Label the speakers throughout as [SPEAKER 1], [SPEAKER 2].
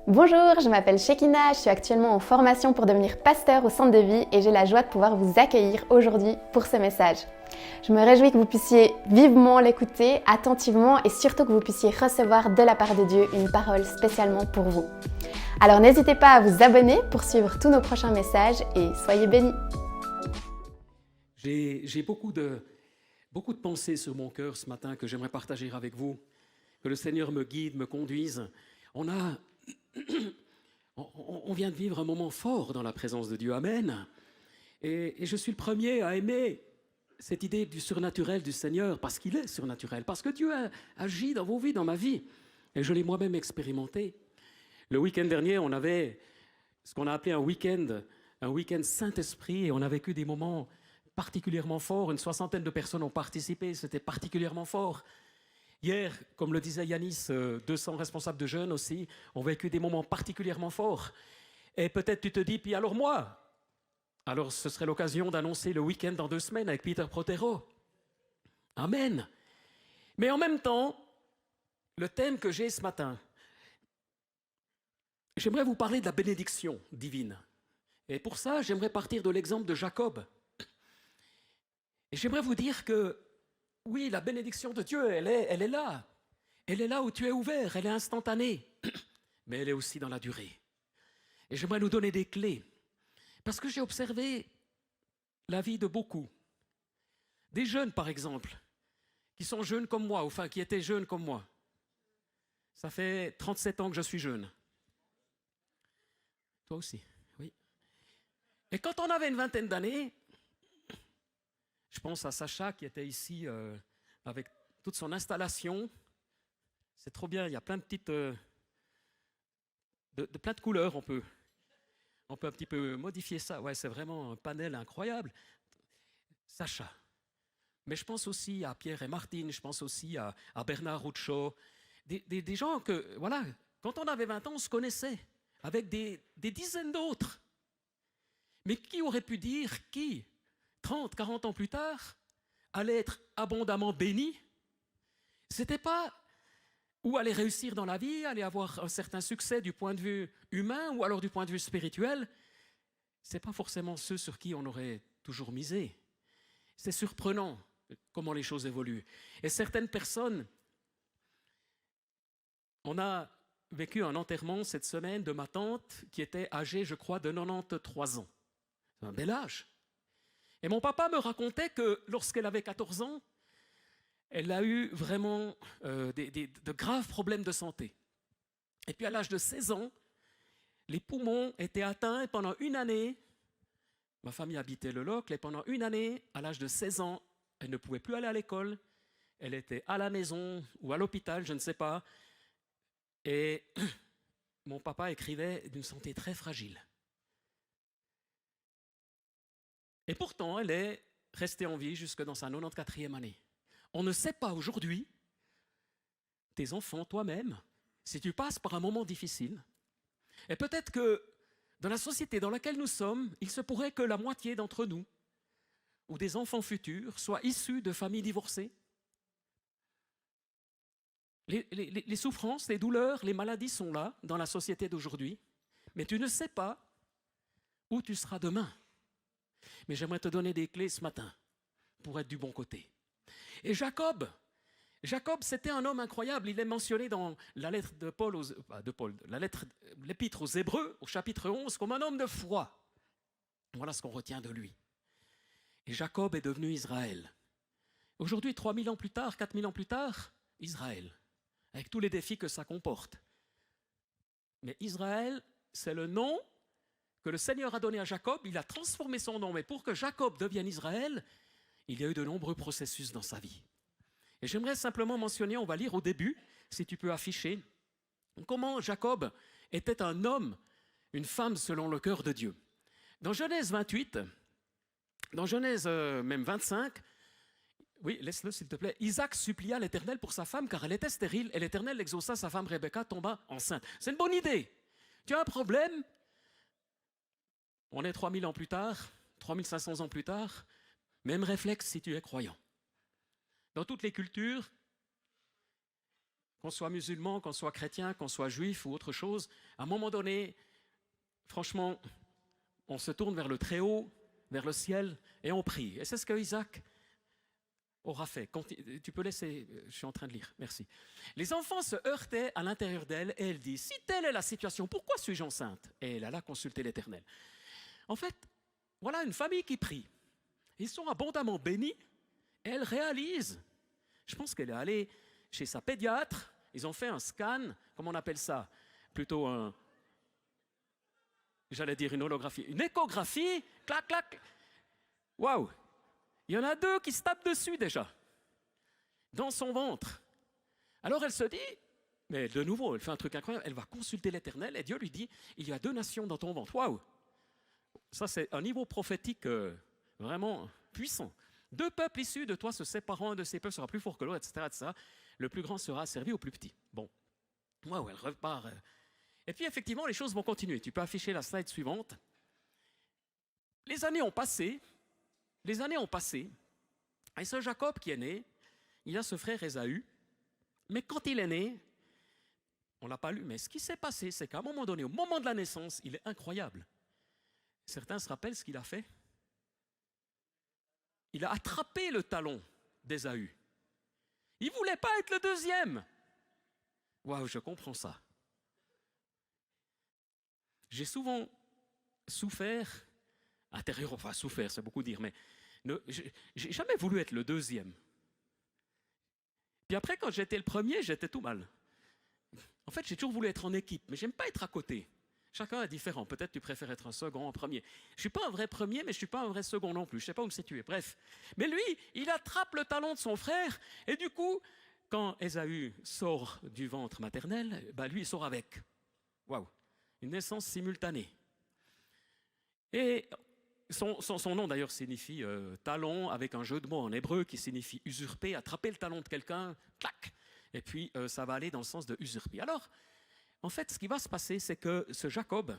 [SPEAKER 1] Bonjour, je m'appelle Shekina, je suis actuellement en formation pour devenir pasteur au centre de vie et j'ai la joie de pouvoir vous accueillir aujourd'hui pour ce message. Je me réjouis que vous puissiez vivement l'écouter, attentivement et surtout que vous puissiez recevoir de la part de Dieu une parole spécialement pour vous. Alors n'hésitez pas à vous abonner pour suivre tous nos prochains messages et soyez bénis.
[SPEAKER 2] J'ai beaucoup de pensées sur mon cœur ce matin que j'aimerais partager avec vous, que le Seigneur me guide, me conduise. On vient de vivre un moment fort dans la présence de Dieu, Amen. Et je suis le premier à aimer cette idée du surnaturel du Seigneur, parce qu'il est surnaturel, parce que Dieu a agi dans vos vies, dans ma vie. Et je l'ai moi-même expérimenté. Le week-end dernier, on avait ce qu'on a appelé un week-end Saint-Esprit, et on a vécu des moments particulièrement forts. Une 60aine de personnes ont participé, c'était particulièrement fort. Hier, comme le disait Yanis, 200 responsables de jeunes aussi ont vécu des moments particulièrement forts. Et peut-être tu te dis, puis alors moi? Alors ce serait l'occasion d'annoncer le week-end dans 2 semaines avec Peter Protero. Amen. Mais en même temps, le thème que j'ai ce matin, j'aimerais vous parler de la bénédiction divine. Et pour ça, j'aimerais partir de l'exemple de Jacob. Et j'aimerais vous dire que oui, la bénédiction de Dieu, elle est là. Elle est là où tu es ouvert, elle est instantanée. Mais elle est aussi dans la durée. Et j'aimerais nous donner des clés. Parce que j'ai observé la vie de beaucoup. Des jeunes, par exemple, qui sont jeunes comme moi, enfin qui étaient jeunes comme moi. Ça fait 37 ans que je suis jeune. Toi aussi, oui. Et quand on avait une vingtaine d'années, je pense à Sacha qui était ici avec toute son installation. C'est trop bien, il y a plein de petites... plein de couleurs, on peut un petit peu modifier ça. Ouais, c'est vraiment un panel incroyable. Sacha. Mais je pense aussi à Pierre et Martine, je pense aussi à Bernard Roucho. Des gens que, voilà, quand on avait 20 ans, on se connaissait avec des dizaines d'autres. Mais qui aurait pu dire qui, 30, 40 ans plus tard, allait être abondamment béni? C'était pas ou aller réussir dans la vie, aller avoir un certain succès du point de vue humain ou alors du point de vue spirituel. Ce n'est pas forcément ceux sur qui on aurait toujours misé. C'est surprenant comment les choses évoluent. Et certaines personnes, on a vécu un enterrement cette semaine de ma tante qui était âgée, je crois, de 93 ans. C'est un bel âge. Et mon papa me racontait que lorsqu'elle avait 14 ans, elle a eu vraiment de graves problèmes de santé. Et puis à l'âge de 16 ans, les poumons étaient atteints et pendant 1 année, ma famille habitait le Locle, et pendant 1 année, à l'âge de 16 ans, elle ne pouvait plus aller à l'école, elle était à la maison ou à l'hôpital, je ne sais pas. Et mon papa écrivait d'une santé très fragile. Et pourtant, elle est restée en vie jusque dans sa 94e année. On ne sait pas aujourd'hui, tes enfants, toi-même, si tu passes par un moment difficile, et peut-être que dans la société dans laquelle nous sommes, il se pourrait que la moitié d'entre nous, ou des enfants futurs, soient issus de familles divorcées. Les souffrances, les douleurs, les maladies sont là dans la société d'aujourd'hui, mais tu ne sais pas où tu seras demain. Mais j'aimerais te donner des clés ce matin pour être du bon côté. Et Jacob, c'était un homme incroyable. Il est mentionné dans la lettre de l'épître aux Hébreux, au chapitre 11, comme un homme de foi. Voilà ce qu'on retient de lui. Et Jacob est devenu Israël. Aujourd'hui, 3000 ans plus tard, 4000 ans plus tard, Israël, avec tous les défis que ça comporte. Mais Israël, c'est le nom que le Seigneur a donné à Jacob. Il a transformé son nom. Mais pour que Jacob devienne Israël, il y a eu de nombreux processus dans sa vie. Et j'aimerais simplement mentionner, on va lire au début, si tu peux afficher, comment Jacob était un homme, une femme selon le cœur de Dieu. Dans Genèse 28, dans Genèse même 25, oui, laisse-le s'il te plaît, Isaac supplia l'Éternel pour sa femme car elle était stérile et l'Éternel l'exauça, sa femme Rebecca tomba enceinte. C'est une bonne idée. Tu as un problème, on est 3000 ans plus tard, 3500 ans plus tard, même réflexe si tu es croyant. Dans toutes les cultures, Qu'on soit musulman, qu'on soit chrétien, qu'on soit juif ou autre chose, à un moment donné, franchement, on se tourne vers le Très-Haut, vers le ciel, et on prie. Et c'est ce que Isaac aura fait. Tu peux laisser, je suis en train de lire, merci. Les enfants se heurtaient à l'intérieur d'elle, et elle dit, si telle est la situation, pourquoi suis-je enceinte? Et elle alla consulter l'Éternel. En fait, voilà une famille qui prie. Ils sont abondamment bénis, et elle réalise. Je pense qu'elle est allée chez sa pédiatre, ils ont fait un scan, comment on appelle ça? Plutôt j'allais dire une holographie, une échographie, clac, clac. Waouh! Il y en a 2 qui se tapent dessus déjà, dans son ventre. Alors elle se dit, mais de nouveau, elle fait un truc incroyable, elle va consulter l'Éternel et Dieu lui dit, il y a 2 nations dans ton ventre. Waouh! Ça c'est un niveau prophétique vraiment puissant. 2 peuples issus de toi se séparant, un de ces peuples sera plus fort que l'autre, etc., etc. Le plus grand sera servi au plus petit. Bon, waouh, elle repart. Et puis effectivement, les choses vont continuer. Tu peux afficher la slide suivante. Les années ont passé, et ce Jacob qui est né, il a ce frère Ésaü, mais quand il est né, on ne l'a pas lu, mais ce qui s'est passé, c'est qu'à un moment donné, au moment de la naissance, il est incroyable. Certains se rappellent ce qu'il a fait? Il a attrapé le talon d'Ésaü. Il ne voulait pas être le deuxième. Waouh, je comprends ça. J'ai souvent souffert, intérieur, enfin souffert, c'est beaucoup dire, mais j'ai jamais voulu être le deuxième. Puis après, quand j'étais le premier, j'étais tout mal. En fait, j'ai toujours voulu être en équipe, mais j'aime pas être à côté. Chacun est différent. Peut-être tu préfères être un second, un premier. Je ne suis pas un vrai premier, mais je ne suis pas un vrai second non plus. Je ne sais pas où me situer. Bref. Mais lui, il attrape le talon de son frère, et du coup, quand Ésaü sort du ventre maternel, ben lui, il sort avec. Waouh! Une naissance simultanée. Et son nom, d'ailleurs, signifie talon, avec un jeu de mots en hébreu qui signifie usurper, attraper le talon de quelqu'un, clac! Et puis, ça va aller dans le sens de usurper. Alors, en fait, ce qui va se passer, c'est que ce Jacob,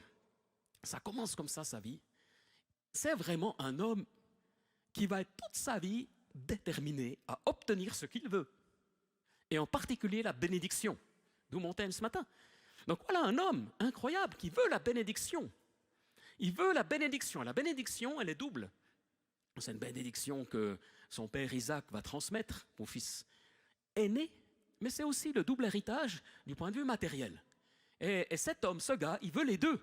[SPEAKER 2] ça commence comme ça, sa vie. C'est vraiment un homme qui va être toute sa vie déterminé à obtenir ce qu'il veut. Et en particulier la bénédiction, d'où mon thème ce matin. Donc voilà un homme incroyable qui veut la bénédiction. Il veut la bénédiction. La bénédiction, elle est double. C'est une bénédiction que son père Isaac va transmettre au fils aîné, mais c'est aussi le double héritage du point de vue matériel. Et cet homme, ce gars, il veut les 2.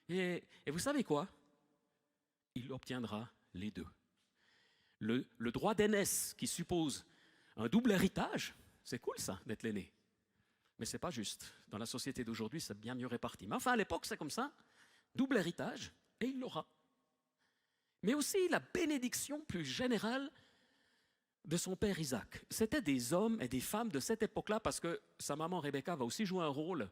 [SPEAKER 2] Et vous savez quoi? Il obtiendra les 2. Le droit d'aînesse qui suppose un double héritage, c'est cool ça, d'être l'aîné. Mais ce n'est pas juste. Dans la société d'aujourd'hui, c'est bien mieux réparti. Mais enfin, à l'époque, c'est comme ça. Double héritage, et il l'aura. Mais aussi la bénédiction plus générale de son père Isaac. C'était des hommes et des femmes de cette époque-là, parce que sa maman Rebecca va aussi jouer un rôle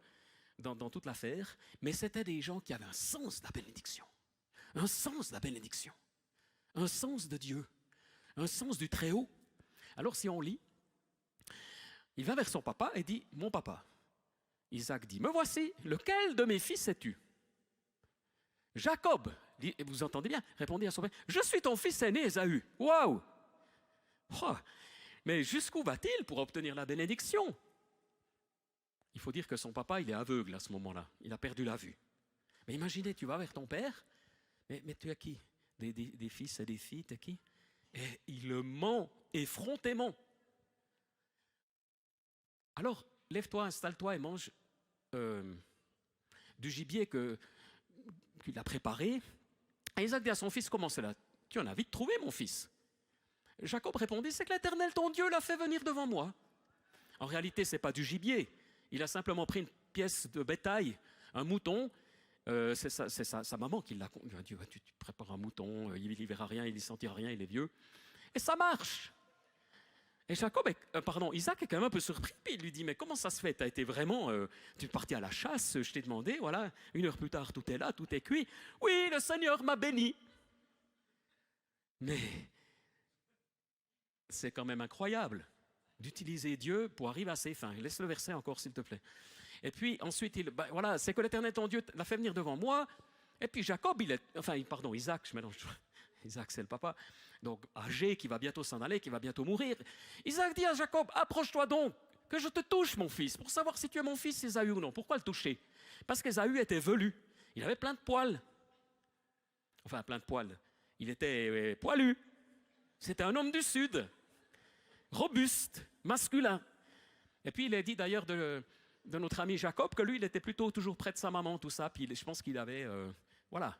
[SPEAKER 2] dans toute l'affaire, mais c'était des gens qui avaient un sens de la bénédiction. Un sens de la bénédiction. Un sens de Dieu. Un sens du Très-Haut. Alors si on lit, il va vers son papa et dit, mon papa. Isaac dit, me voici, lequel de mes fils es-tu? Jacob, dit, vous entendez bien, répondit à son père, je suis ton fils aîné Ésaü. Waouh! Oh, mais jusqu'où va-t-il pour obtenir la bénédiction? Il faut dire que son papa, il est aveugle à ce moment-là. Il a perdu la vue. Mais imaginez, tu vas vers ton père, mais tu as qui? Des fils et des filles, t'es qui? Et il le ment effrontément. Alors, lève-toi, installe-toi et mange du gibier qu'il a préparé. Et Isaac dit à son fils, comment c'est là? Tu en as vite trouvé, mon fils. Jacob répondit, c'est que l'Éternel, ton Dieu, l'a fait venir devant moi. En réalité, ce n'est pas du gibier. Il a simplement pris une pièce de bétail, un mouton. C'est sa maman qui l'a dit, tu prépares un mouton, il n'y verra rien, il n'y sentira rien, il est vieux. Et ça marche. Et Isaac est quand même un peu surpris, puis il lui dit, mais comment ça se fait? Tu as été vraiment, tu es parti à la chasse, je t'ai demandé, voilà, 1 heure plus tard, tout est là, tout est cuit. Oui, le Seigneur m'a béni. Mais c'est quand même incroyable d'utiliser Dieu pour arriver à ses fins. Laisse le verset encore, s'il te plaît. Et puis ensuite, voilà, c'est que l'Éternel, ton Dieu, l'a fait venir devant moi. Et puis Jacob, Isaac, je mélange. Isaac, c'est le papa, donc âgé, qui va bientôt s'en aller, qui va bientôt mourir. Isaac dit à Jacob, approche-toi donc que je te touche, mon fils, pour savoir si tu es mon fils Ésaü ou non. Pourquoi le toucher? Parce qu'Ésaü était velu. Il avait plein de poils. Enfin, plein de poils. Il était poilu. C'était un homme du Sud, robuste, masculin. Et puis, il est dit d'ailleurs de notre ami Jacob que lui, il était plutôt toujours près de sa maman, tout ça. Puis, je pense qu'il avait, voilà,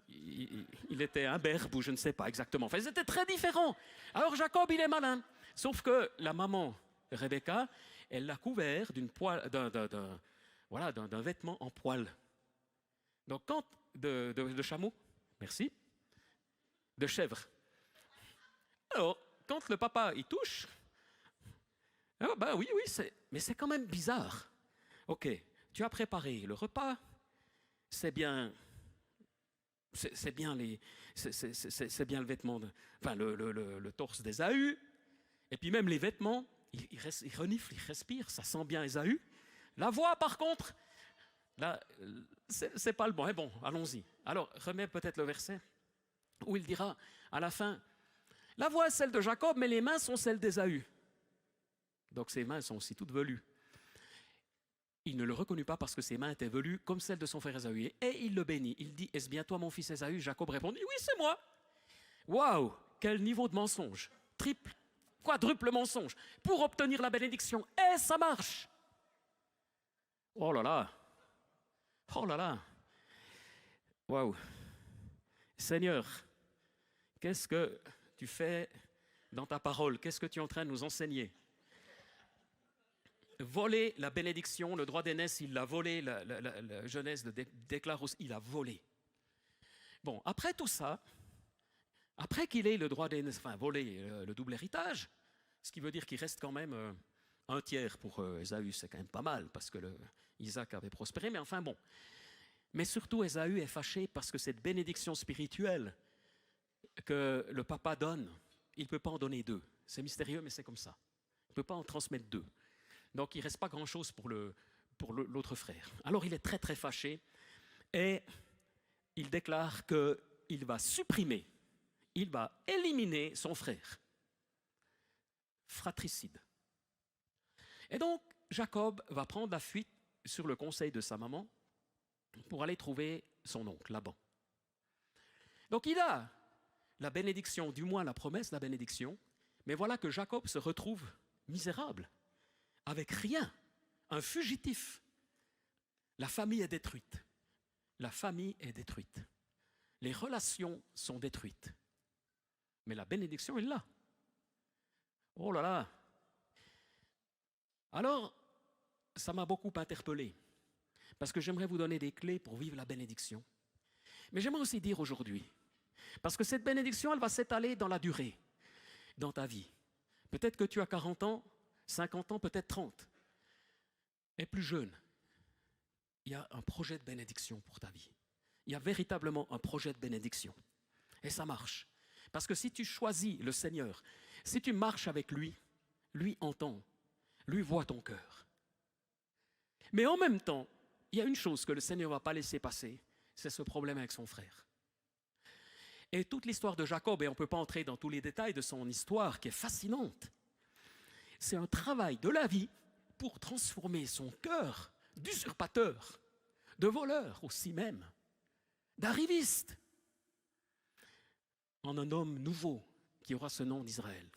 [SPEAKER 2] il était imberbe ou je ne sais pas exactement. Enfin, ils étaient très différents. Alors, Jacob, il est malin. Sauf que la maman, Rebecca, elle l'a couvert d'un vêtement en poil. Donc, quand de chameau, merci, de chèvre. Alors, quand le papa y touche, oh ben oui, mais c'est quand même bizarre. Ok, tu as préparé le repas, c'est bien le vêtement, le torse d'Ésaü, et puis même les vêtements, il renifle, il respire, ça sent bien Ésaü. La voix, par contre, là, c'est pas le bon. Mais bon, allons-y. Alors, remets peut-être le verset où il dira à la fin, la voix est celle de Jacob, mais les mains sont celles d'Ésaü. Donc ses mains sont aussi toutes velues. Il ne le reconnut pas parce que ses mains étaient velues comme celles de son frère Ésaü. Et il le bénit. Il dit, est-ce bien toi mon fils Ésaü? Jacob répondit, oui, c'est moi. Waouh, quel niveau de mensonge. Triple, quadruple mensonge pour obtenir la bénédiction. Et ça marche. Oh là là. Oh là là. Waouh. Seigneur, qu'est-ce que tu fais dans ta parole? Qu'est-ce que tu es en train de nous enseigner? Voler la bénédiction, le droit d'aînesse, il l'a volé, la Genèse le déclare aussi, il a volé. Bon, après tout ça, après qu'il ait le droit d'aînesse, enfin volé le double héritage, ce qui veut dire qu'il reste quand même un tiers pour Ésaü, c'est quand même pas mal, parce que Isaac avait prospéré, mais enfin bon. Mais surtout, Ésaü est fâché parce que cette bénédiction spirituelle que le papa donne, il ne peut pas en donner deux. C'est mystérieux, mais c'est comme ça. Il ne peut pas en transmettre deux. Donc, il ne reste pas grand-chose pour l'autre frère. Alors, il est très, très fâché et il déclare qu'il va supprimer, il va éliminer son frère. Fratricide. Et donc, Jacob va prendre la fuite sur le conseil de sa maman pour aller trouver son oncle, Laban. Donc, il a la bénédiction, du moins la promesse de la bénédiction, mais voilà que Jacob se retrouve misérable, avec rien, un fugitif. La famille est détruite. La famille est détruite. Les relations sont détruites. Mais la bénédiction est là. Oh là là. Alors, ça m'a beaucoup interpellé, parce que j'aimerais vous donner des clés pour vivre la bénédiction. Mais j'aimerais aussi dire aujourd'hui, parce que cette bénédiction, elle va s'étaler dans la durée, dans ta vie. Peut-être que tu as 40 ans, 50 ans, peut-être 30. Et plus jeune, il y a un projet de bénédiction pour ta vie. Il y a véritablement un projet de bénédiction. Et ça marche. Parce que si tu choisis le Seigneur, si tu marches avec lui, lui entend, lui voit ton cœur. Mais en même temps, il y a une chose que le Seigneur ne va pas laisser passer, c'est ce problème avec son frère. Et toute l'histoire de Jacob, et on ne peut pas entrer dans tous les détails de son histoire qui est fascinante, c'est un travail de la vie pour transformer son cœur d'usurpateur, de voleur aussi même, d'arriviste, en un homme nouveau qui aura ce nom d'Israël.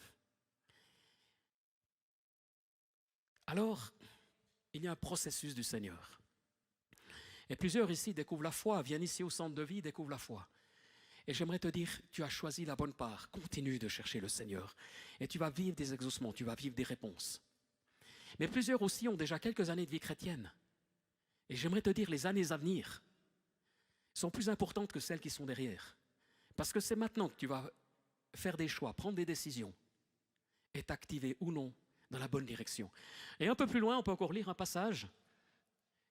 [SPEAKER 2] Alors, il y a un processus du Seigneur. Et plusieurs ici découvrent la foi, viennent ici au centre de vie, découvrent la foi. Et j'aimerais te dire, tu as choisi la bonne part, continue de chercher le Seigneur. Et tu vas vivre des exaucements, tu vas vivre des réponses. Mais plusieurs aussi ont déjà quelques années de vie chrétienne. Et j'aimerais te dire, les années à venir sont plus importantes que celles qui sont derrière. Parce que c'est maintenant que tu vas faire des choix, prendre des décisions et t'activer ou non dans la bonne direction. Et un peu plus loin, on peut encore lire un passage.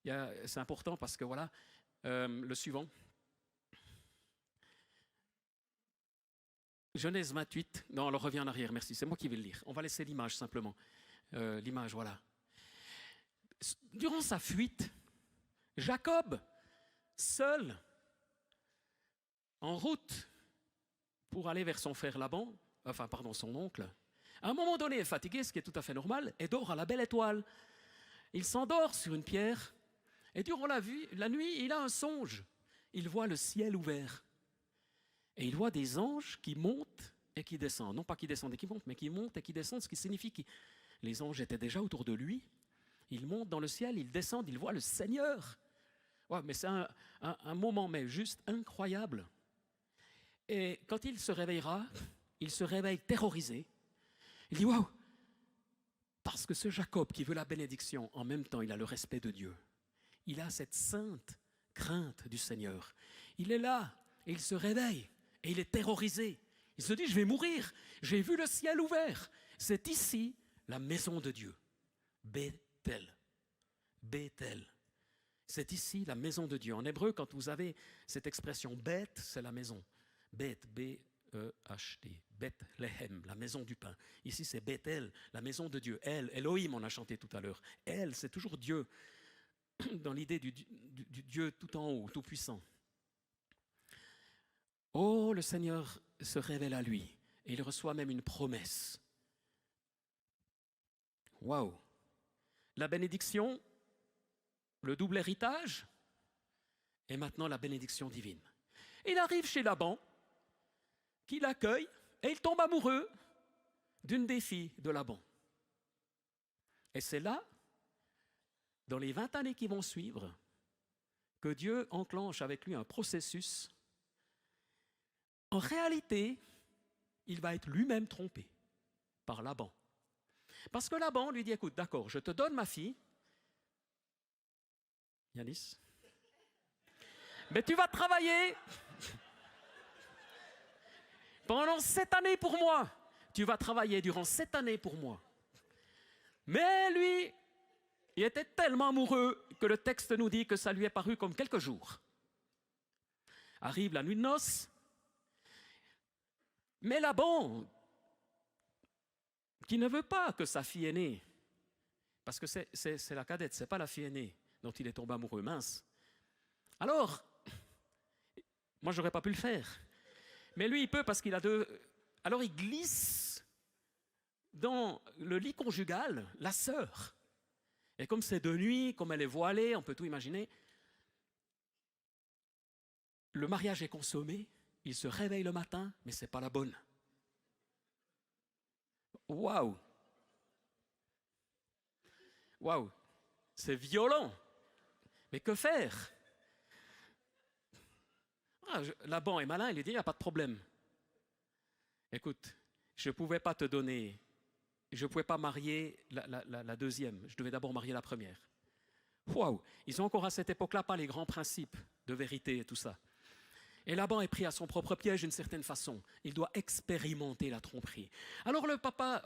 [SPEAKER 2] C'est important parce que voilà, le suivant. Genèse 28. Non, alors reviens en arrière, merci. C'est moi qui vais le lire. On va laisser l'image simplement. L'image, voilà. Durant sa fuite, Jacob, seul, en route pour aller vers son frère Laban, son oncle, À un moment donné, il est fatigué, ce qui est tout à fait normal, et dort à la belle étoile. Il s'endort sur une pierre, et durant la nuit, il a un songe. Il voit le ciel ouvert. Et il voit des anges qui montent et qui descendent. Non pas qui descendent et qui montent, mais qui montent et qui descendent, ce qui signifie que les anges étaient déjà autour de lui. Ils montent dans le ciel, ils descendent, ils voient le Seigneur. Ouais, mais c'est un moment mais juste incroyable. Et quand il se réveillera, il se réveille terrorisé. Il dit « Waouh !» Parce que ce Jacob qui veut la bénédiction, en même temps, il a le respect de Dieu. Il a cette sainte crainte du Seigneur. Il est là et il se réveille et il est terrorisé. Il se dit « Je vais mourir, j'ai vu le ciel ouvert. » C'est ici la maison de Dieu. Bethel. Bethel. C'est ici la maison de Dieu. En hébreu, quand vous avez cette expression Beth, c'est la maison. Beth, B-E-H-T, Bethléem, la maison du pain. Ici, c'est Bethel, la maison de Dieu. El, Elohim, on a chanté tout à l'heure. El, c'est toujours Dieu, dans l'idée du Dieu tout en haut, tout puissant. Oh, le Seigneur se révèle à lui et il reçoit même une promesse. Waouh! La bénédiction, le double héritage et maintenant la bénédiction divine. Il arrive chez Laban, qui l'accueille, et il tombe amoureux d'une des filles de Laban. Et c'est là, dans les 20 années qui vont suivre, que Dieu enclenche avec lui un processus. En réalité, il va être lui-même trompé par Laban. Parce que Laban lui dit, écoute, d'accord, je te donne ma fille, Yanis, mais tu vas travailler pendant 7 années pour moi. Tu vas travailler durant 7 années pour moi. Mais lui, il était tellement amoureux que le texte nous dit que ça lui est paru comme quelques jours. Arrive la nuit de noces, mais Laban, qui ne veut pas que sa fille aînée, parce que c'est la cadette, ce n'est pas la fille aînée dont il est tombé amoureux, mince. Alors, moi je n'aurais pas pu le faire. Mais lui, il peut parce qu'il a deux... Alors il glisse dans le lit conjugal la sœur. Et comme c'est de nuit, comme elle est voilée, on peut tout imaginer, le mariage est consommé, il se réveille le matin, mais ce n'est pas la bonne. Waouh! Waouh! C'est violent. Mais que faire? Laban est malin, il lui dit, il n'y a pas de problème. Écoute, je ne pouvais pas te donner, je ne pouvais pas marier la deuxième, je devais d'abord marier la première. Waouh! Ils ont encore à cette époque-là pas les grands principes de vérité et tout ça. Et Laban est pris à son propre piège d'une certaine façon. Il doit expérimenter la tromperie. Alors le papa,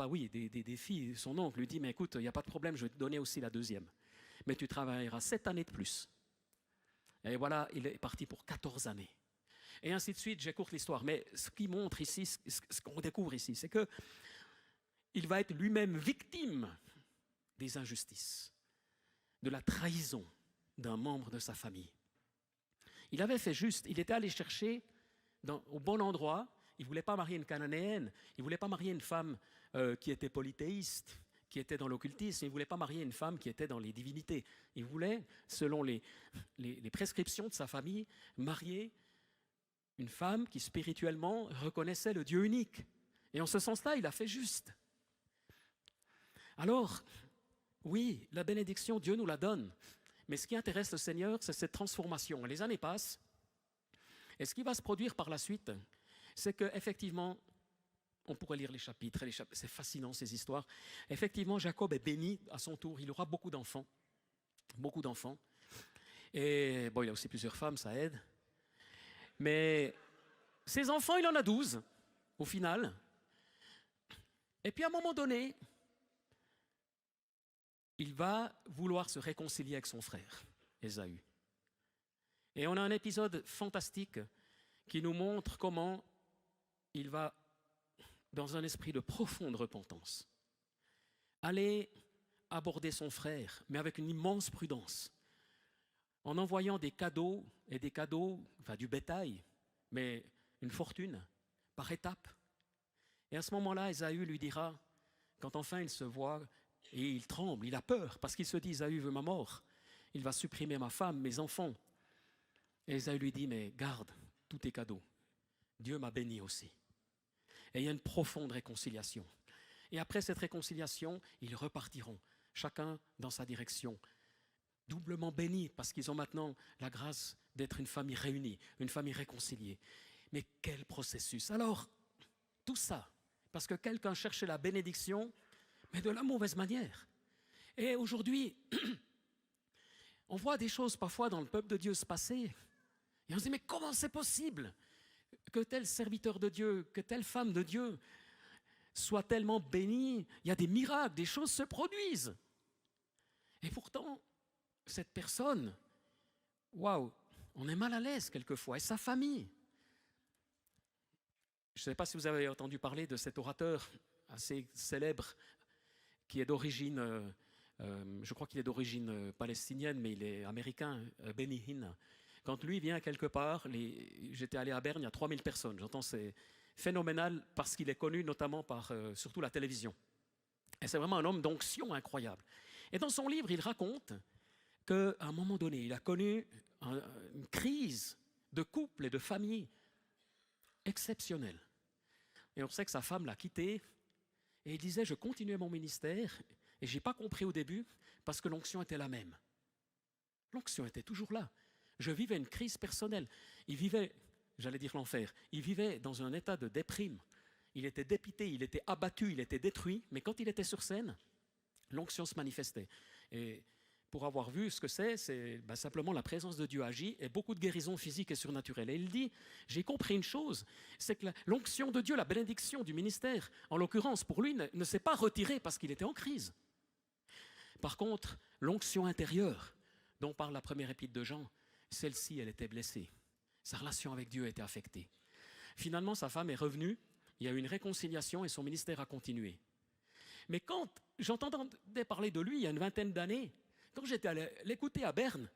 [SPEAKER 2] oui, des filles, son oncle lui dit, mais écoute, il n'y a pas de problème, je vais te donner aussi la deuxième. Mais tu travailleras 7 années de plus. Et voilà, il est parti pour 14 années. Et ainsi de suite, j'écourte l'histoire. Mais ce qui montre ici, ce qu'on découvre ici, c'est qu'il va être lui-même victime des injustices, de la trahison d'un membre de sa famille. Il avait fait juste, il était allé chercher au bon endroit, il ne voulait pas marier une cananéenne, il ne voulait pas marier une femme qui était polythéiste, qui était dans l'occultisme, il ne voulait pas marier une femme qui était dans les divinités. Il voulait, selon les prescriptions de sa famille, marier une femme qui spirituellement reconnaissait le Dieu unique. Et en ce sens-là, il a fait juste. Alors, oui, la bénédiction, Dieu nous la donne. Mais ce qui intéresse le Seigneur, c'est cette transformation. Les années passent, et ce qui va se produire par la suite, c'est qu'effectivement, on pourrait lire les chapitres, c'est fascinant ces histoires. Effectivement, Jacob est béni à son tour, il aura beaucoup d'enfants. Beaucoup d'enfants. Et bon, il a aussi plusieurs femmes, ça aide. Mais ses enfants, il en a 12, au final. Et puis à un moment donné, il va vouloir se réconcilier avec son frère, Ésaü. Et on a un épisode fantastique qui nous montre comment il va, dans un esprit de profonde repentance, aller aborder son frère, mais avec une immense prudence, en envoyant des cadeaux, enfin du bétail, mais une fortune, par étapes. Et à ce moment-là, Ésaü lui dira, quand enfin il se voit, et il tremble, il a peur, parce qu'il se dit, Ésaü veut ma mort, il va supprimer ma femme, mes enfants. Et Ésaü lui dit, mais garde tous tes cadeaux, Dieu m'a béni aussi. Et il y a une profonde réconciliation. Et après cette réconciliation, ils repartiront, chacun dans sa direction, doublement bénis, parce qu'ils ont maintenant la grâce d'être une famille réunie, une famille réconciliée. Mais quel processus! Alors, tout ça, parce que quelqu'un cherchait la bénédiction, mais de la mauvaise manière. Et aujourd'hui, on voit des choses parfois dans le peuple de Dieu se passer, et on se dit, mais comment c'est possible que tel serviteur de Dieu, que telle femme de Dieu soit tellement bénie? Il y a des miracles, des choses se produisent. Et pourtant, cette personne, waouh, on est mal à l'aise quelquefois, et sa famille. Je ne sais pas si vous avez entendu parler de cet orateur assez célèbre qui est d'origine, je crois qu'il est d'origine palestinienne, mais il est américain, Benny Hinn. Quand lui vient quelque part, j'étais allé à Berne, il y a 3000 personnes. J'entends, c'est phénoménal parce qu'il est connu notamment par surtout la télévision. Et c'est vraiment un homme d'onction incroyable. Et dans son livre, il raconte qu'à un moment donné, il a connu une crise de couple et de famille exceptionnelle. Et on sait que sa femme l'a quitté, et il disait, je continuais mon ministère, et je n'ai pas compris au début, parce que l'onction était la même. L'onction était toujours là. Je vivais une crise personnelle. Il vivait, j'allais dire l'enfer, il vivait dans un état de déprime. Il était dépité, il était abattu, il était détruit, mais quand il était sur scène, l'onction se manifestait. Et pour avoir vu ce que c'est simplement la présence de Dieu agit et beaucoup de guérisons physiques et surnaturelles. Et il dit, j'ai compris une chose, c'est que l'onction de Dieu, la bénédiction du ministère, en l'occurrence pour lui, ne s'est pas retirée parce qu'il était en crise. Par contre, l'onction intérieure, dont parle la première épître de Jean, celle-ci, elle était blessée. Sa relation avec Dieu était affectée. Finalement, sa femme est revenue, il y a eu une réconciliation et son ministère a continué. Mais quand j'entendais parler de lui il y a une vingtaine d'années, quand j'étais allé l'écouter à Berne,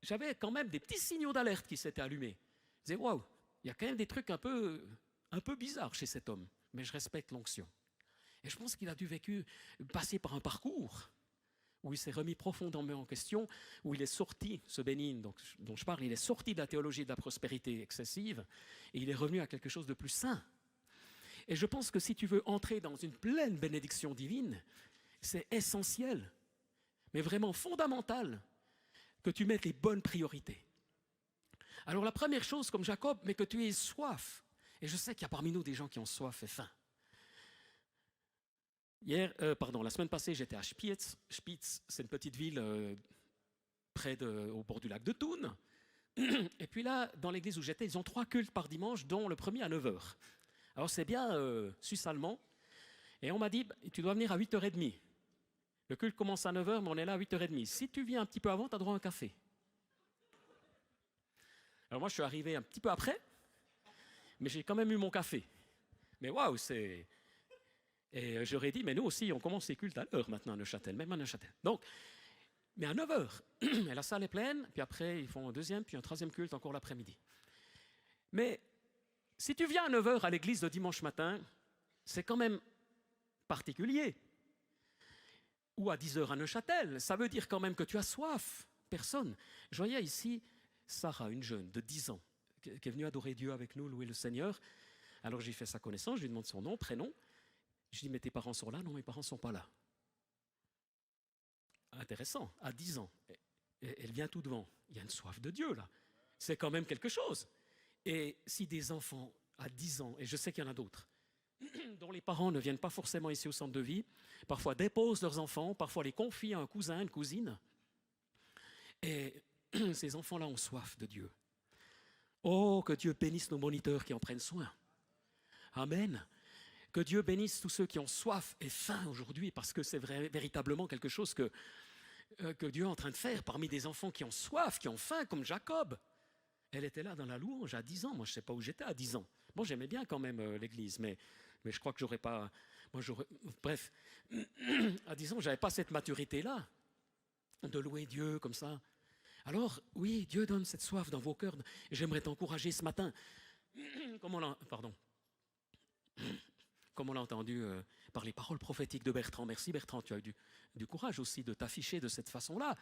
[SPEAKER 2] j'avais quand même des petits signaux d'alerte qui s'étaient allumés. Je disais, waouh, il y a quand même des trucs un peu bizarres chez cet homme, mais je respecte l'onction. Et je pense qu'il a dû passer par un parcours où il s'est remis profondément en question, où il est sorti, ce Bénin dont je parle, il est sorti de la théologie de la prospérité excessive et il est revenu à quelque chose de plus sain. Et je pense que si tu veux entrer dans une pleine bénédiction divine, c'est essentiel, mais vraiment fondamental, que tu mettes les bonnes priorités. Alors la première chose, comme Jacob, mais que tu aies soif. Et je sais qu'il y a parmi nous des gens qui ont soif et faim. La semaine passée, j'étais à Spitz. Spitz, c'est une petite ville au bord du lac de Thun. Et puis là, dans l'église où j'étais, ils ont 3 cultes par dimanche, dont le premier à 9h. Alors c'est bien suisse-allemand. Et on m'a dit, tu dois venir à 8h30. Le culte commence à 9h, mais on est là à 8h30. Si tu viens un petit peu avant, tu as droit à un café. Alors moi, je suis arrivé un petit peu après, mais j'ai quand même eu mon café. Mais waouh, c'est... Et j'aurais dit, mais nous aussi, on commence les cultes à l'heure maintenant à Neuchâtel, même à Neuchâtel. Donc, mais à 9h, et la salle est pleine, puis après, ils font un deuxième, puis un troisième culte encore l'après-midi. Mais si tu viens à 9h à l'église de dimanche matin, c'est quand même particulier. Ou à 10h à Neuchâtel, ça veut dire quand même que tu as soif. Personne. Je voyais ici Sarah, une jeune de 10 ans, qui est venue adorer Dieu avec nous, louer le Seigneur. Alors j'ai fait sa connaissance, je lui demande son nom, prénom. Je dis, mais tes parents sont là? Non, mes parents ne sont pas là. Intéressant, à 10 ans. Elle vient tout devant. Il y a une soif de Dieu, là. C'est quand même quelque chose. Et si des enfants à 10 ans, et je sais qu'il y en a d'autres, dont les parents ne viennent pas forcément ici au centre de vie, parfois déposent leurs enfants, parfois les confient à un cousin, une cousine, et ces enfants-là ont soif de Dieu. Oh, que Dieu bénisse nos moniteurs qui en prennent soin. Amen. Que Dieu bénisse tous ceux qui ont soif et faim aujourd'hui, parce que c'est véritablement quelque chose que Dieu est en train de faire parmi des enfants qui ont soif, qui ont faim, comme Jacob. Elle était là dans la louange à 10 ans. Moi, je ne sais pas où j'étais à 10 ans. Bon, j'aimais bien quand même l'église, mais je crois que j'aurais pas... Bref, à 10 ans, je n'avais pas cette maturité-là de louer Dieu comme ça. Alors, oui, Dieu donne cette soif dans vos cœurs. J'aimerais t'encourager ce matin. comme on l'a entendu par les paroles prophétiques de Bertrand. Merci Bertrand, tu as eu du courage aussi de t'afficher de cette façon-là,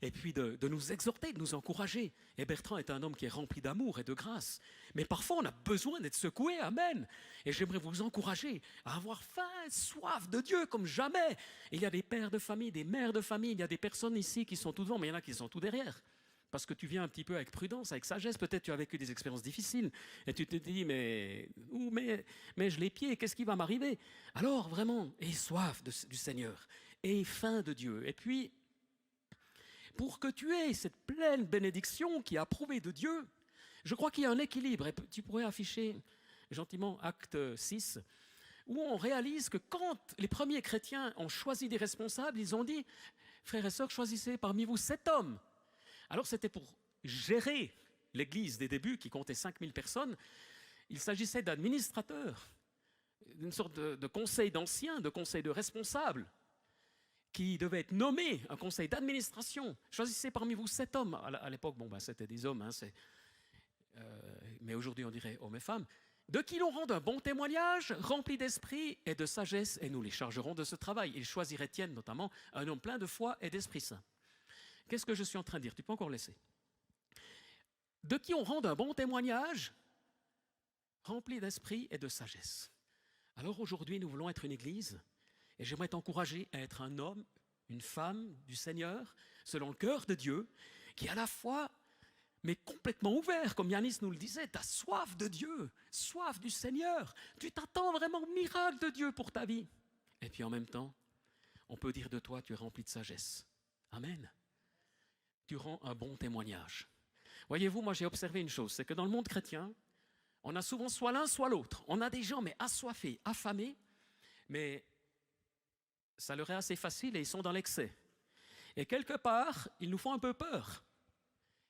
[SPEAKER 2] et puis de nous exhorter, de nous encourager. Et Bertrand est un homme qui est rempli d'amour et de grâce. Mais parfois, on a besoin d'être secoué, amen. Et j'aimerais vous encourager à avoir faim, soif de Dieu comme jamais. Et il y a des pères de famille, des mères de famille, il y a des personnes ici qui sont tout devant, mais il y en a qui sont tout derrière. Parce que tu viens un petit peu avec prudence, avec sagesse, peut-être tu as vécu des expériences difficiles, et tu te dis, mais je les pieds, qu'est-ce qui va m'arriver? Alors vraiment, aie soif du Seigneur, aie faim de Dieu. Et puis, pour que tu aies cette pleine bénédiction qui est approuvée de Dieu, je crois qu'il y a un équilibre, et tu pourrais afficher gentiment Acte 6, où on réalise que quand les premiers chrétiens ont choisi des responsables, ils ont dit, frères et sœurs, choisissez parmi vous 7 hommes. Alors c'était pour gérer l'église des débuts qui comptait 5000 personnes. Il s'agissait d'administrateurs, d'une sorte de conseil d'anciens, de conseil de responsables, qui devaient être nommés, un conseil d'administration. Choisissez parmi vous 7 hommes. À l'époque, c'était des hommes, mais aujourd'hui on dirait hommes et femmes, de qui l'on rende un bon témoignage, rempli d'esprit et de sagesse, et nous les chargerons de ce travail. Il choisirait Étienne notamment, un homme plein de foi et d'Esprit Saint. Qu'est-ce que je suis en train de dire? Tu peux encore laisser. De qui on rend un bon témoignage, rempli d'esprit et de sagesse. Alors aujourd'hui, nous voulons être une église, et j'aimerais t'encourager à être un homme, une femme du Seigneur, selon le cœur de Dieu, qui à la fois, mais complètement ouvert, comme Yanis nous le disait, tu as soif de Dieu, soif du Seigneur, tu t'attends vraiment au miracle de Dieu pour ta vie. Et puis en même temps, on peut dire de toi, tu es rempli de sagesse. Amen. Tu rends un bon témoignage. Voyez-vous, moi j'ai observé une chose, c'est que dans le monde chrétien, on a souvent soit l'un, soit l'autre. On a des gens mais assoiffés, affamés, mais ça leur est assez facile et ils sont dans l'excès. Et quelque part, ils nous font un peu peur.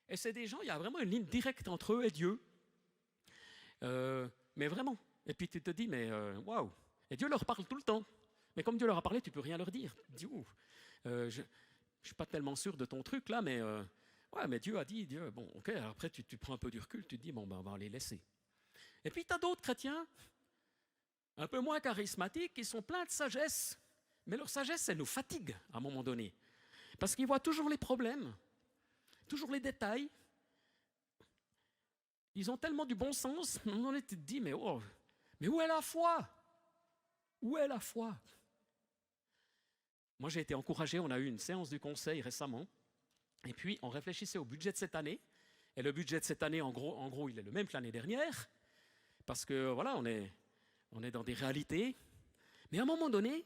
[SPEAKER 2] Et c'est des gens, il y a vraiment une ligne directe entre eux et Dieu. Mais vraiment. Et puis tu te dis, mais waouh. Et Dieu leur parle tout le temps. Mais comme Dieu leur a parlé, tu ne peux rien leur dire. Tu dis, je ne suis pas tellement sûr de ton truc là, mais Dieu a dit, bon, ok, alors après tu prends un peu du recul, tu te dis, on va les laisser. Et puis tu as d'autres chrétiens, un peu moins charismatiques, qui sont pleins de sagesse, mais leur sagesse, elle nous fatigue à un moment donné. Parce qu'ils voient toujours les problèmes, toujours les détails. Ils ont tellement du bon sens, à un moment donné tu te dis, mais où est la foi? Où est la foi? Moi, j'ai été encouragé, on a eu une séance du conseil récemment, et puis on réfléchissait au budget de cette année, et le budget de cette année, en gros, il est le même que l'année dernière, parce que voilà, on est dans des réalités, mais à un moment donné,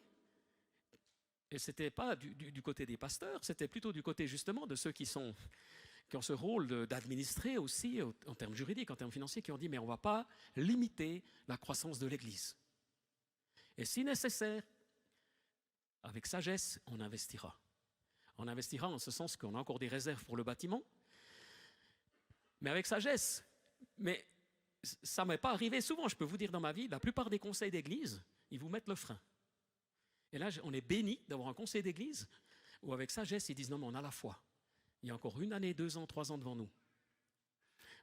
[SPEAKER 2] et ce n'était pas du côté des pasteurs, c'était plutôt du côté justement de ceux qui ont ce rôle d'administrer aussi, en termes juridiques, en termes financiers, qui ont dit, mais on ne va pas limiter la croissance de l'Église. Et si nécessaire, avec sagesse, on investira. On investira en ce sens qu'on a encore des réserves pour le bâtiment, mais avec sagesse. Mais ça ne m'est pas arrivé souvent, je peux vous dire dans ma vie, la plupart des conseils d'église, ils vous mettent le frein. Et là, on est béni d'avoir un conseil d'église où avec sagesse, ils disent non, mais on a la foi. Il y a encore 1 année, 2 ans, 3 ans devant nous.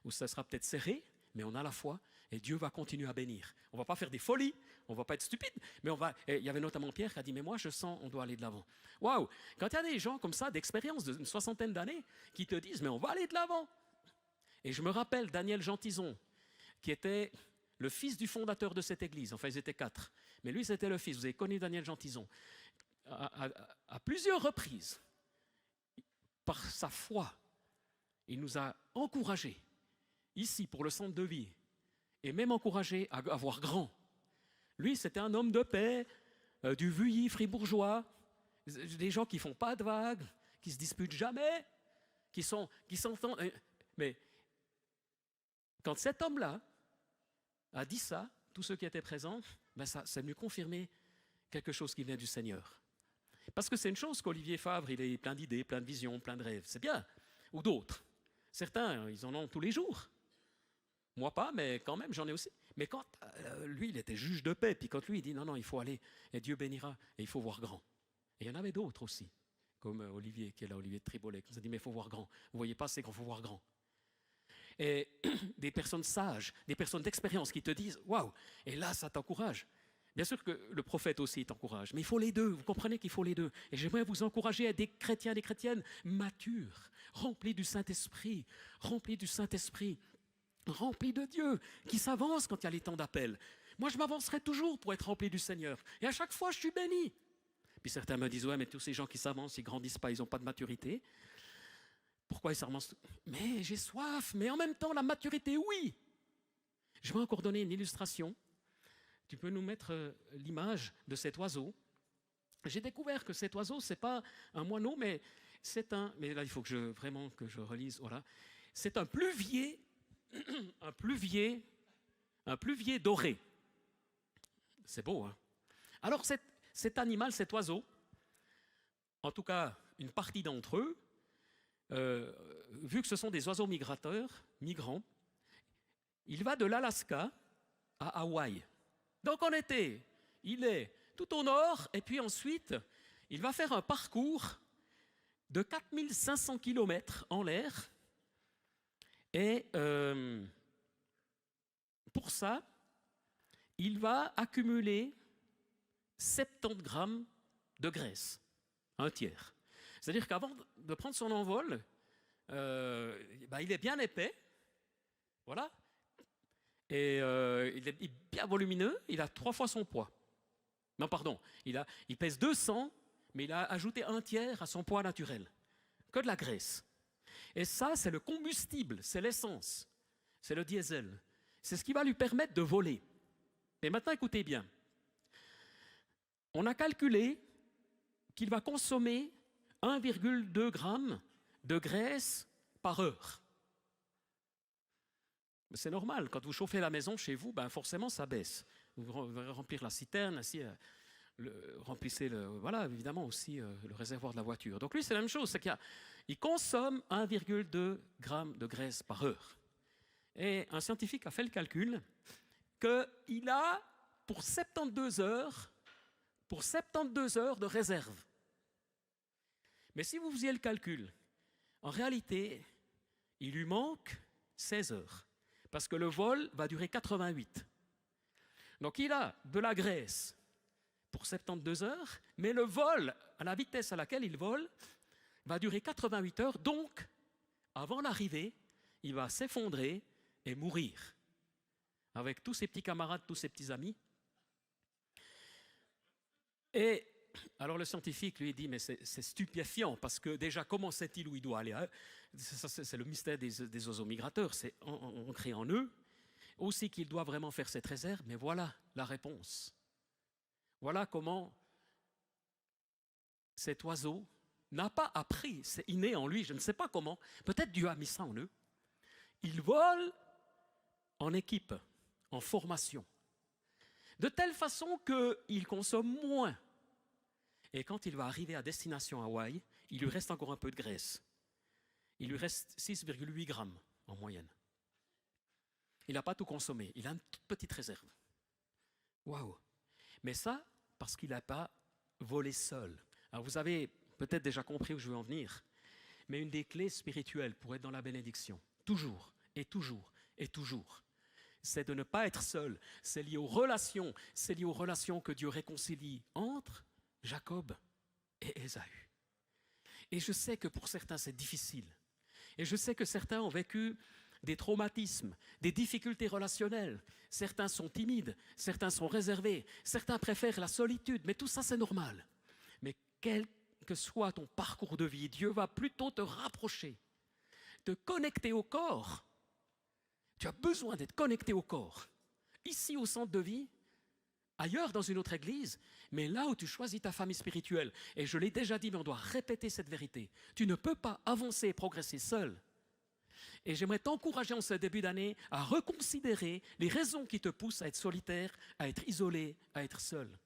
[SPEAKER 2] Où ça sera peut-être serré, mais on a la foi et Dieu va continuer à bénir. On ne va pas faire des folies, on ne va pas être stupide, mais il y avait notamment Pierre qui a dit, mais moi je sens, on doit aller de l'avant. Waouh! Quand il y a des gens comme ça, d'expérience d'une 60aine d'années, qui te disent, mais on va aller de l'avant. Et je me rappelle Daniel Gentison, qui était le fils du fondateur de cette église. Enfin, ils étaient 4. Mais lui, c'était le fils. Vous avez connu Daniel Gentison. À plusieurs reprises, par sa foi, il nous a encouragés, ici, pour le centre de vie, et même encouragés à voir grand. Lui, c'était un homme de paix, du Vuilly fribourgeois, des gens qui ne font pas de vagues, qui ne se disputent jamais, qui s'entendent. Mais quand cet homme-là a dit ça, tous ceux qui étaient présents, ça c'est venu confirmer quelque chose qui vient du Seigneur. Parce que c'est une chose qu'Olivier Favre, il est plein d'idées, plein de visions, plein de rêves, c'est bien. Ou d'autres. Certains, ils en ont tous les jours. Moi pas, mais quand même, j'en ai aussi. Mais quand lui, il était juge de paix, puis quand lui, il dit non, il faut aller, et Dieu bénira, et il faut voir grand. Et il y en avait d'autres aussi, comme Olivier, qui est là, Olivier de Tribolet, qui nous a dit, mais il faut voir grand. Vous voyez pas, c'est qu'il faut voir grand. Et des personnes sages, des personnes d'expérience qui te disent, waouh, et là, ça t'encourage. Bien sûr que le prophète aussi t'encourage, mais il faut les deux, vous comprenez qu'il faut les deux. Et j'aimerais vous encourager à être des chrétiens, des chrétiennes matures, remplis du Saint-Esprit, remplis du Saint-Esprit, remplis de Dieu, qui s'avancent quand il y a les temps d'appel. Moi, je m'avancerai toujours pour être rempli du Seigneur. Et à chaque fois, je suis béni. Puis certains me disent, ouais, mais tous ces gens qui s'avancent, ils ne grandissent pas, ils n'ont pas de maturité. Pourquoi ils s'avancent? Mais j'ai soif, mais en même temps, la maturité, oui. Je vais encore donner une illustration. Tu peux nous mettre l'image de cet oiseau. J'ai découvert que cet oiseau, ce n'est pas un moineau, mais c'est un... Mais là, il faut que je relise. Voilà. C'est un pluvier, un pluvier doré. C'est beau, hein? Alors, cet animal, cet oiseau, en tout cas, une partie d'entre eux, vu que ce sont des oiseaux migrants, il va de l'Alaska à Hawaï. Donc en été, il est tout au nord, et puis ensuite, il va faire un parcours de 4500 km en l'air. Et pour ça, il va accumuler 70 grammes de graisse, un tiers. C'est-à-dire qu'avant de prendre son envol, il est bien épais, voilà, et il est bien volumineux, il a 3 fois son poids. Non, pardon, il pèse 200, mais il a ajouté un tiers à son poids naturel, que de la graisse. Et ça, c'est le combustible, c'est l'essence, c'est le diesel. C'est ce qui va lui permettre de voler. Et maintenant, écoutez bien. On a calculé qu'il va consommer 1,2 g de graisse par heure. C'est normal, quand vous chauffez la maison chez vous, forcément ça baisse. Vous remplir la citerne, ainsi, remplissez voilà, évidemment aussi le réservoir de la voiture. Donc lui, c'est la même chose, c'est qu'il consomme 1,2 g de graisse par heure. Et un scientifique a fait le calcul qu'il a pour 72 heures de réserve. Mais si vous faisiez le calcul, en réalité, il lui manque 16 heures, parce que le vol va durer 88. Donc il a de la graisse pour 72 heures, mais le vol, à la vitesse à laquelle il vole, va durer 88 heures, donc avant l'arrivée, il va s'effondrer et mourir, avec tous ses petits camarades, tous ses petits amis. Et alors le scientifique lui dit, mais c'est stupéfiant, parce que déjà, comment sait-il où il doit aller? C'est le mystère des oiseaux migrateurs, c'est ancré en eux. Aussi qu'il doit vraiment faire cette réserve, mais voilà la réponse. Voilà comment cet oiseau n'a pas appris, c'est inné en lui, je ne sais pas comment, peut-être Dieu a mis ça en eux. Il vole en équipe, en formation, de telle façon qu'il consomme moins. Et quand il va arriver à destination Hawaï, il lui reste encore un peu de graisse. Il lui reste 6,8 grammes en moyenne. Il n'a pas tout consommé, il a une toute petite réserve. Waouh! Mais ça, parce qu'il n'a pas volé seul. Alors vous avez peut-être déjà compris où je veux en venir, mais une des clés spirituelles pour être dans la bénédiction, toujours, et toujours, et toujours, c'est de ne pas être seul. C'est lié aux relations que Dieu réconcilie entre Jacob et Ésaü. Et je sais que pour certains c'est difficile. Et je sais que certains ont vécu des traumatismes, des difficultés relationnelles. Certains sont timides, certains sont réservés, certains préfèrent la solitude, mais tout ça c'est normal. Mais quel que soit ton parcours de vie, Dieu va plutôt te rapprocher, te connecter au corps. Tu as besoin d'être connecté au corps. Ici au centre de vie, ailleurs dans une autre église, mais là où tu choisis ta famille spirituelle. Et je l'ai déjà dit, mais on doit répéter cette vérité. Tu ne peux pas avancer et progresser seul. Et j'aimerais t'encourager en ce début d'année à reconsidérer les raisons qui te poussent à être solitaire, à être isolé, à être seul.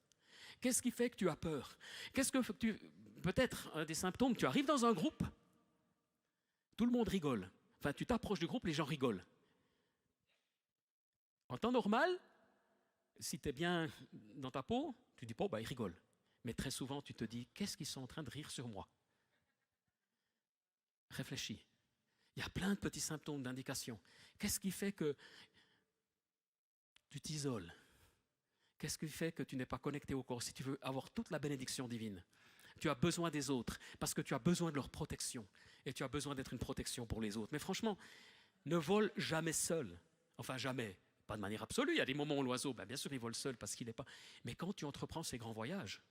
[SPEAKER 2] Qu'est-ce qui fait que tu as peur? Peut-être un des symptômes, tu arrives dans un groupe, tout le monde rigole. Enfin, tu t'approches du groupe, les gens rigolent. En temps normal, si tu es bien dans ta peau, tu dis, bon, ils rigolent. Mais très souvent, tu te dis, qu'est-ce qu'ils sont en train de rire sur moi? Réfléchis. Il y a plein de petits symptômes d'indication. Qu'est-ce qui fait que tu t'isoles? Qu'est-ce qui fait que tu n'es pas connecté au corps si tu veux avoir toute la bénédiction divine? Tu as besoin des autres parce que tu as besoin de leur protection et tu as besoin d'être une protection pour les autres. Mais franchement, ne vole jamais seul. Enfin, jamais. Pas de manière absolue. Il y a des moments où l'oiseau, bien sûr, il vole seul parce qu'il n'est pas... Mais quand tu entreprends ces grands voyages,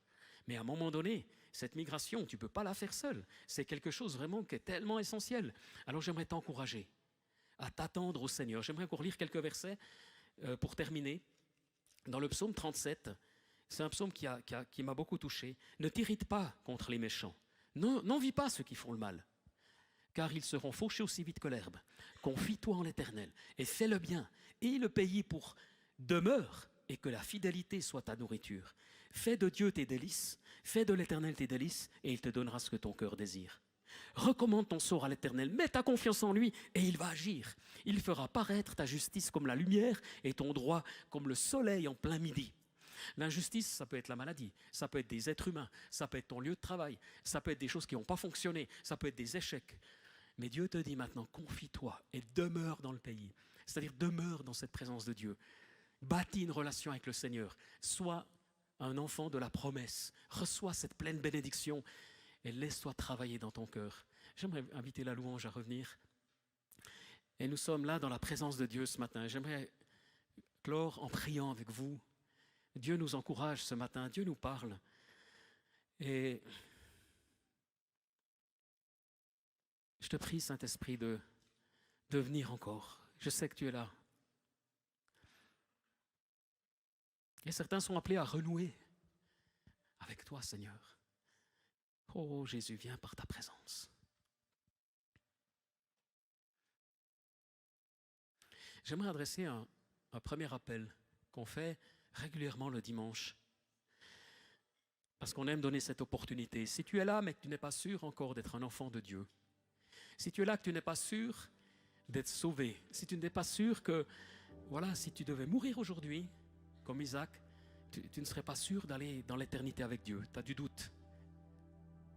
[SPEAKER 2] mais à un moment donné, cette migration, tu ne peux pas la faire seul. C'est quelque chose vraiment qui est tellement essentiel. Alors j'aimerais t'encourager à t'attendre au Seigneur. J'aimerais encore lire quelques versets pour terminer. Dans le psaume 37, c'est un psaume qui m'a beaucoup touché. Ne t'irrite pas contre les méchants. N'envie pas ceux qui font le mal, car ils seront fauchés aussi vite que l'herbe. Confie-toi en l'Éternel et fais le bien. Et le pays pour demeure et que la fidélité soit ta nourriture. Fais de Dieu tes délices, fais de l'Éternel tes délices et il te donnera ce que ton cœur désire. Recommande ton sort à l'Éternel, mets ta confiance en lui et il va agir. Il fera paraître ta justice comme la lumière et ton droit comme le soleil en plein midi. L'injustice, ça peut être la maladie, ça peut être des êtres humains, ça peut être ton lieu de travail, ça peut être des choses qui n'ont pas fonctionné, ça peut être des échecs. Mais Dieu te dit maintenant, confie-toi et demeure dans le pays. C'est-à-dire demeure dans cette présence de Dieu. Bâtis une relation avec le Seigneur. Sois un enfant de la promesse. Reçois cette pleine bénédiction et laisse-toi travailler dans ton cœur. J'aimerais inviter la louange à revenir. Et nous sommes là dans la présence de Dieu ce matin. J'aimerais clore en priant avec vous. Dieu nous encourage ce matin, Dieu nous parle. Et je te prie, Saint-Esprit, de venir encore. Je sais que tu es là. Et certains sont appelés à renouer avec toi, Seigneur. Oh Jésus, viens par ta présence. J'aimerais adresser un premier appel qu'on fait régulièrement le dimanche. Parce qu'on aime donner cette opportunité. Si tu es là, mais que tu n'es pas sûr encore d'être un enfant de Dieu, si tu es là, que tu n'es pas sûr d'être sauvé, si tu n'es pas sûr que, voilà, si tu devais mourir aujourd'hui, comme Isaac, tu ne serais pas sûr d'aller dans l'éternité avec Dieu. Tu as du doute.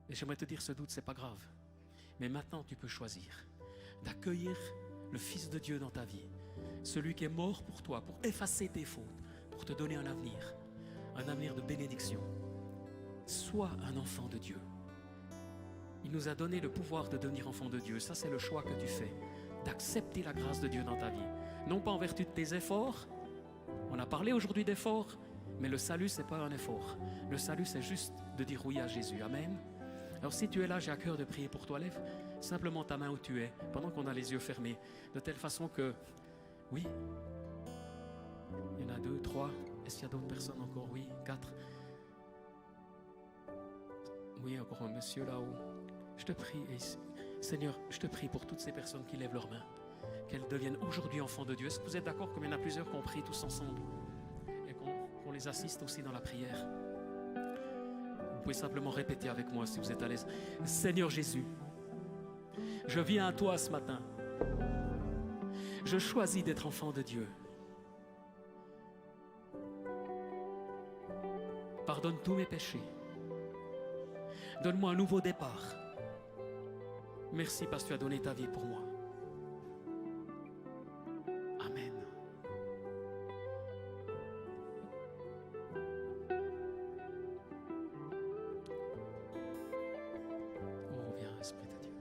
[SPEAKER 2] Et j'aimerais te dire, ce doute, ce n'est pas grave. Mais maintenant, tu peux choisir d'accueillir le Fils de Dieu dans ta vie. Celui qui est mort pour toi, pour effacer tes fautes, pour te donner un avenir de bénédiction. Sois un enfant de Dieu. Il nous a donné le pouvoir de devenir enfant de Dieu. Ça, c'est le choix que tu fais, d'accepter la grâce de Dieu dans ta vie. Non pas en vertu de tes efforts. On a parlé aujourd'hui d'efforts, mais le salut, ce n'est pas un effort. Le salut, c'est juste de dire oui à Jésus. Amen. Alors si tu es là, j'ai à cœur de prier pour toi. Lève simplement ta main où tu es, pendant qu'on a les yeux fermés, de telle façon que, oui, il y en a 2, 3, est-ce qu'il y a d'autres personnes encore? Oui, 4. Oui, encore un monsieur là-haut. Je te prie, Seigneur, je te prie pour toutes ces personnes qui lèvent leurs mains, qu'elles deviennent aujourd'hui enfants de Dieu. Est-ce que vous êtes d'accord qu'il y en a plusieurs qui ont prié tous ensemble et qu'on les assiste aussi dans la prière? Vous pouvez simplement répéter avec moi si vous êtes à l'aise. Seigneur Jésus, je viens à toi ce matin. Je choisis d'être enfant de Dieu. Pardonne tous mes péchés. Donne-moi un nouveau départ. Merci parce que tu as donné ta vie pour moi. Amen. Oh, viens, Esprit de Dieu.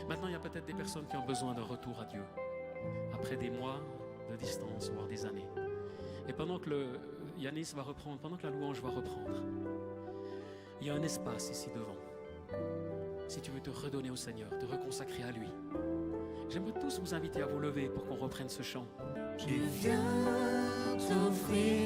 [SPEAKER 2] Maintenant, il y a peut-être des personnes qui ont besoin d'un retour à Dieu, après des mois de distance, voire des années. Et pendant que Yanis va reprendre, pendant que la louange va reprendre, il y a un espace ici devant. Si tu veux te redonner au Seigneur, te reconsacrer à lui, j'aimerais tous vous inviter à vous lever pour qu'on reprenne ce chant.
[SPEAKER 3] Je viens t'offrir